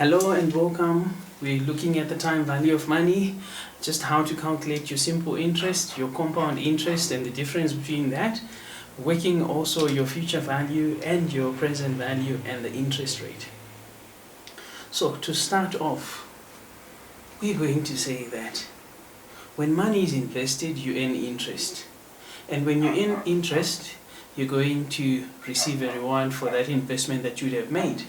Hello and welcome. We're looking at the time value of money, just how to calculate your simple interest, your compound interest and the difference between that, working also your future value and your present value and the interest rate. So to start off, we're going to say that when money is invested, you earn interest. And when you earn interest, you're going to receive a reward for that investment that you'd have made.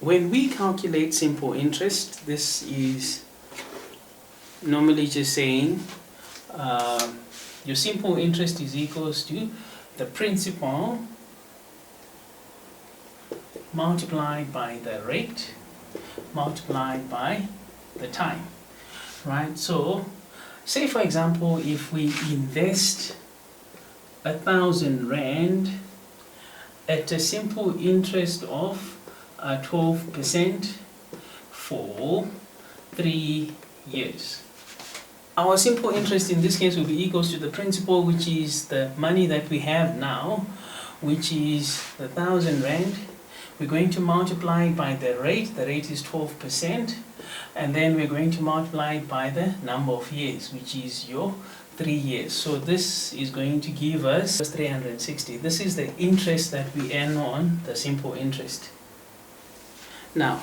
When we calculate simple interest, this is normally just saying your simple interest is equals to the principal multiplied by the rate multiplied by the time, right? So say for example, if we invest 1,000 Rand at a simple interest of 12% for 3 years. Our simple interest in this case will be equals to the principal, which is the money that we have now, which is the 1,000 Rand. We're going to multiply it by the rate is 12%, and then we're going to multiply it by the number of years, which is your 3 years. So this is going to give us 360. This is the interest that we earn on the simple interest. Now,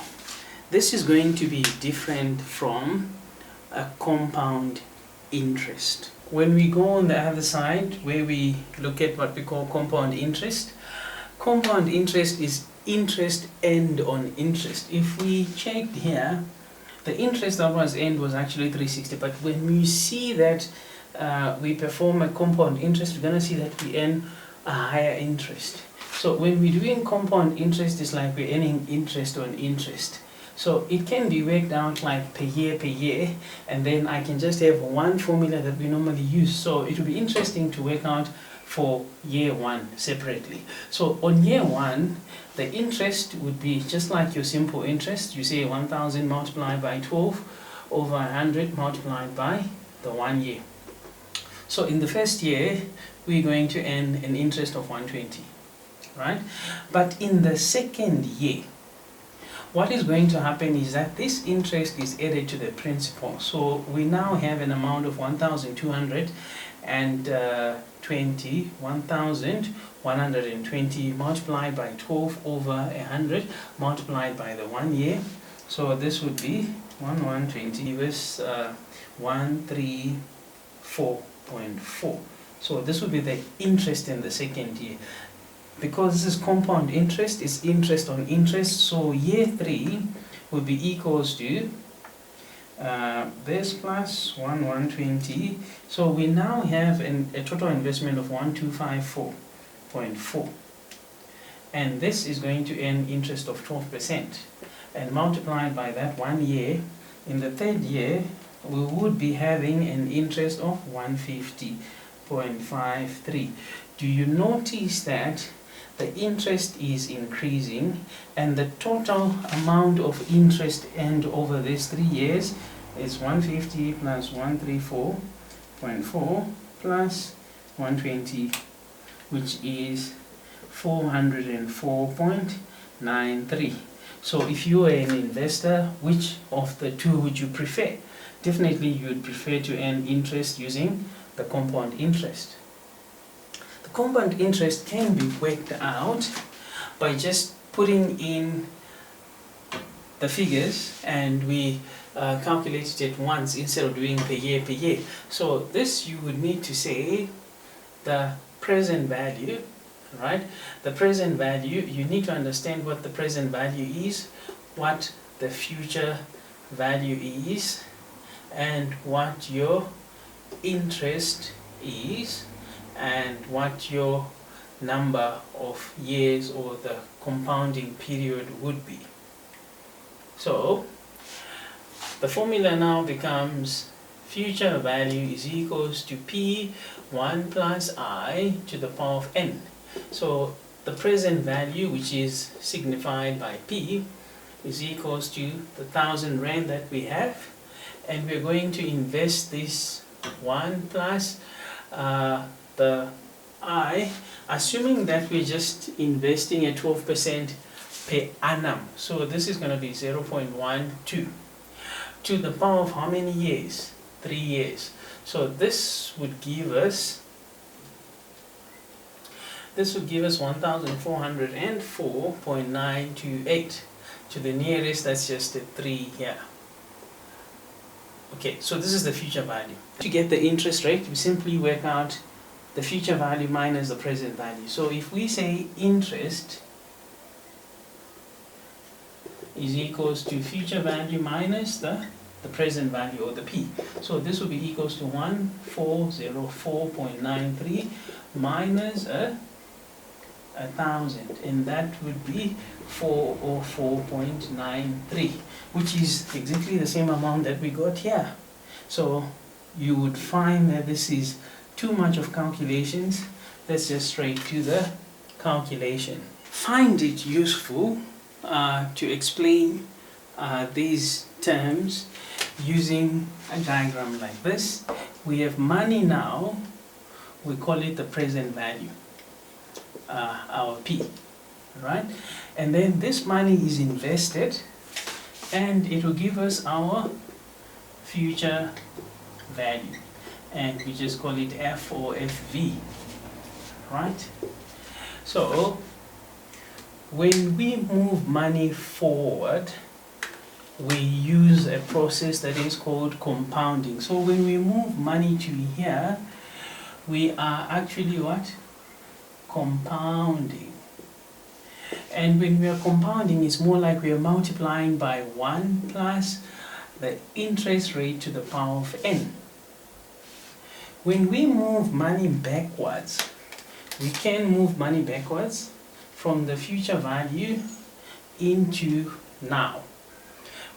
this is going to be different from a compound interest. When we go on the other side, where we look at what we call compound interest is interest earned on interest. If we checked here, the interest that was earned was actually 360, but when we see that we perform a compound interest, we're going to see that we earn a higher interest. So when we're doing compound interest, it's like we're earning interest on interest. So it can be worked out like per year, and then I can just have one formula that we normally use. So it will be interesting to work out for year one separately. So on year one, the interest would be just like your simple interest. You say 1,000 multiplied by 12 over 100 multiplied by the 1 year. So in the first year, we're going to earn an interest of 120. Right? But in the second year, what is going to happen is that this interest is added to the principal. So we now have an amount of 1,120 multiplied by 12 over 100 multiplied by the 1 year. So this would be 1,120 versus 134.4. So this would be the interest in the second year. Because this is compound interest, it's interest on interest, so year 3 will be equals to this plus 1,120. So we now have a total investment of 1,254.4, and this is going to earn interest of 12%, and multiplied by that 1 year. In the third year, we would be having an interest of 150.53. Do you notice that the interest is increasing, and the total amount of interest earned over these 3 years is 150 plus 134.4 plus 120, which is 404.93. So if you are an investor, which of the two would you prefer? Definitely you would prefer to earn interest using the compound interest. Compound interest can be worked out by just putting in the figures, and we calculated it once instead of doing per year. So this you would need to say the present value, right? The present value, you need to understand what the present value is, what the future value is, and what your interest is, and what your number of years or the compounding period would be. So the formula now becomes future value is equals to P1 plus I to the power of n. So the present value, which is signified by P, is equals to the 1,000 Rand that we have, and we're going to invest this 1 plus the I, assuming that we're just investing at 12% per annum. So this is going to be 0.12 to the power of how many years? 3 years. So this would give us 1404.928 to the nearest. That's just a 3 here. Okay, so this is the future value. To get the interest rate, we simply work out the future value minus the present value. So if we say interest is equals to future value minus the present value, or the P. So this will be equals to 1404.93 minus 1,000, and that would be 404.93, which is exactly the same amount that we got here. So you would find that this is too much of calculations. Let's just straight to the calculation. Find it useful to explain these terms using a diagram like this. We have money now, we call it the present value, our P, right? And then this money is invested and it will give us our future value, and we just call it F or FV, right? So when we move money forward, we use a process that is called compounding. So when we move money to here, we are actually what? Compounding. And when we are compounding, it's more like we are multiplying by 1 plus the interest rate to the power of n. When we move money backwards, we can move money backwards from the future value into now.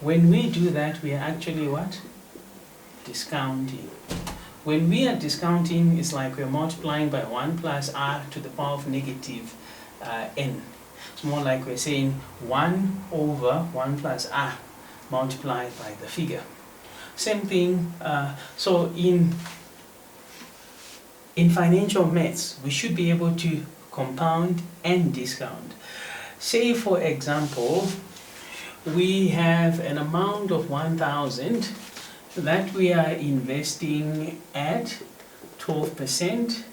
When we do that, we are actually what? Discounting. When we are discounting, it's like we're multiplying by 1 plus r to the power of negative n. It's more like we're saying 1 over 1 plus r multiplied by the figure. Same thing, so in financial maths, we should be able to compound and discount. Say for example, we have an amount of 1,000 that we are investing at 12%,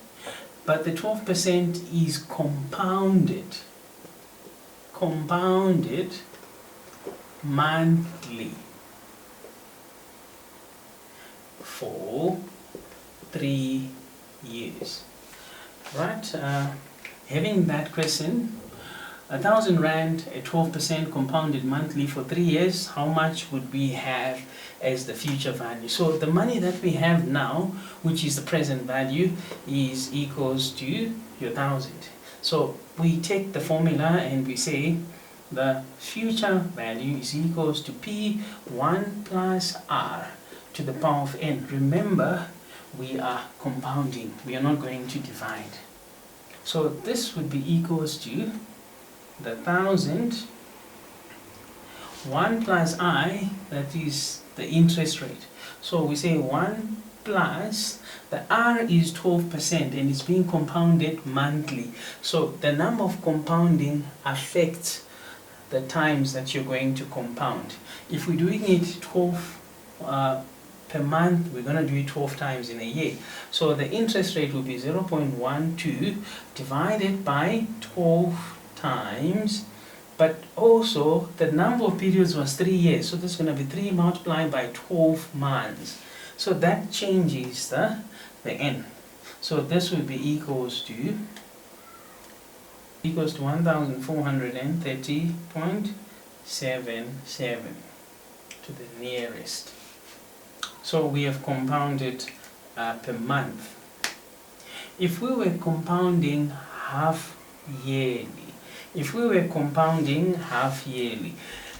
but the 12% is compounded monthly for 3 years, right? Having that question, 1,000 rand at 12% compounded monthly for 3 years, how much would we have as the future value? So the money that we have now, which is the present value, is equals to your 1,000. So we take the formula and we say the future value is equals to P1 plus R to the power of n. Remember, we are compounding, we are not going to divide. So this would be equals to the 1,000, 1 plus I, that is the interest rate. So we say 1 plus, the R is 12% and it's being compounded monthly. So the number of compounding affects the times that you're going to compound. If we're doing it 12 per month, we're going to do it 12 times in a year. So the interest rate will be 0.12 divided by 12 times, but also the number of periods was 3 years, so this is going to be 3 multiplied by 12 months. So that changes the n. So this will be equals to 1,430.77 to the nearest. So we have compounded per month. If we were compounding half yearly,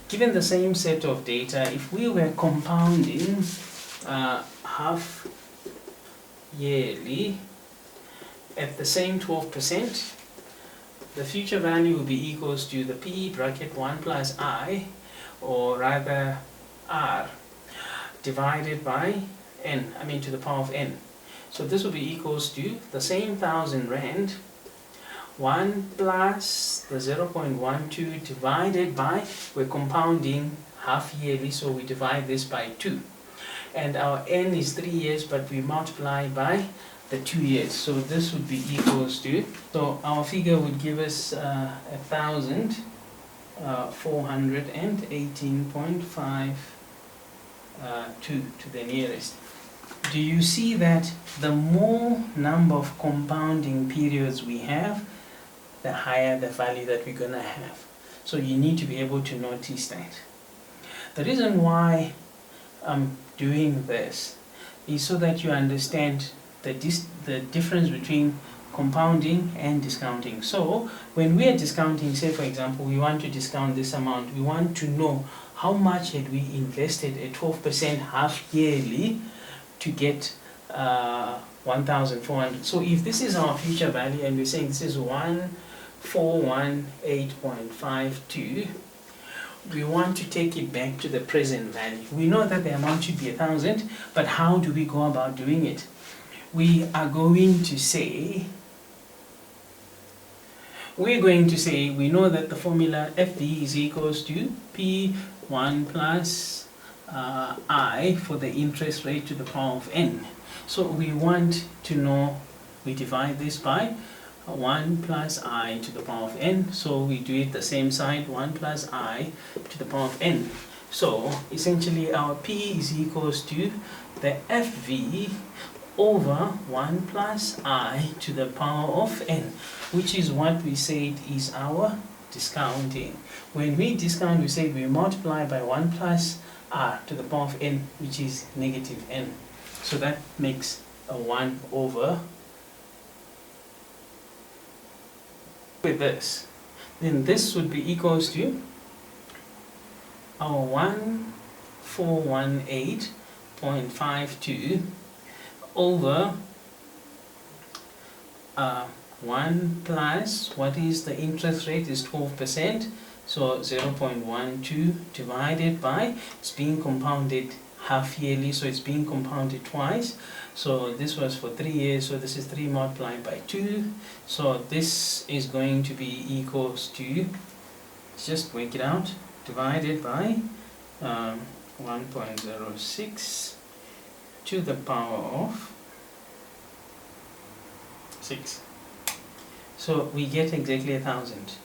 given the same set of data, if we were compounding half yearly at the same 12%, the future value will be equals to the P bracket 1 plus I, or rather R, divided by n, to the power of n. So this will be equals to the same 1,000 rand, 1 plus the 0.12 divided by, we're compounding half yearly, so we divide this by 2. And our n is 3 years, but we multiply by the 2 years. So this would be equals to, so our figure would give us 1,418.52 to the nearest. Do you see that the more number of compounding periods we have, the higher the value that we're going to have? So you need to be able to notice that. The reason why I'm doing this is so that you understand the difference between compounding and discounting. So when we are discounting, say for example, we want to discount this amount, we want to know how much had we invested at 12% half yearly to get 1,400. So if this is our future value and we're saying this is 1,418.52, we want to take it back to the present value. We know that the amount should be 1,000, but how do we go about doing it? We are going to say, we know that the formula FD is equals to P1 plus I for the interest rate to the power of n. So we want to know, we divide this by 1 plus I to the power of n. So we do it the same side, 1 plus I to the power of n. So essentially our P is equals to the FV over 1 plus I to the power of n, which is what we said is our discounting. When we discount, we say we multiply by 1 plus r to the power of n, which is negative n. So that makes a 1 over with this. Then this would be equals to our 1,418.52 over 1 plus, what is the interest rate, is 12%, so 0.12 divided by, it's being compounded half yearly, so it's being compounded twice. So this was for 3 years, so this is 3 multiplied by 2, so this is going to be equals to, just work it out, divided by 1.06 to the power of 6. So we get exactly 1,000.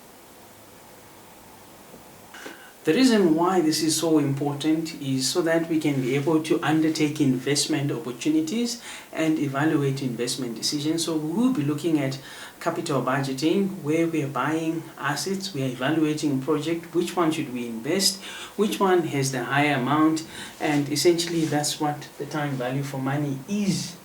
The reason why this is so important is so that we can be able to undertake investment opportunities and evaluate investment decisions. So we will be looking at capital budgeting, where we are buying assets, we are evaluating a project, which one should we invest, which one has the higher amount, and essentially that's what the time value for money is